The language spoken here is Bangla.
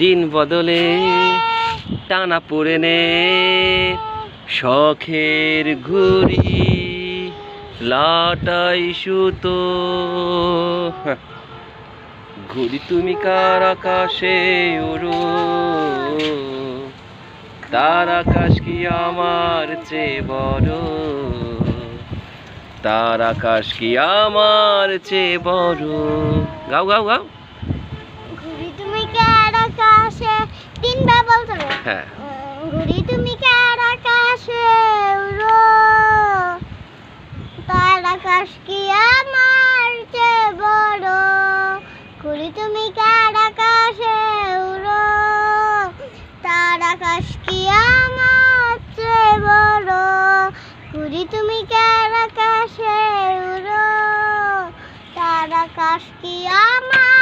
দিন বদলে টানা পড়ে নে শখের ঘুড়ি লাটাই সুতো। ঘুড়ি তুমি কার আকাশে ওড়ো, তার আকাশ কি আমার চেয়ে বড়, তার আকাশ কি আমার চেয়ে বড়। গাও গাও গাও। ঘুড়ি তুমি কার আকাশে, তিনবার বলতে হবে। হ্যাঁ। ঘুড়ি তুমি কার আকাশে উড়ো, তার আকাশ কি আমার চেয়ে বড়। ঘুড়ি তুমি কার আকাশে উড়ো, তার আকাশ কি আমার চেয়ে বড়। ঘুড়ি তুমি কার আকাশে উড়ো, তার আকাশ কি আমার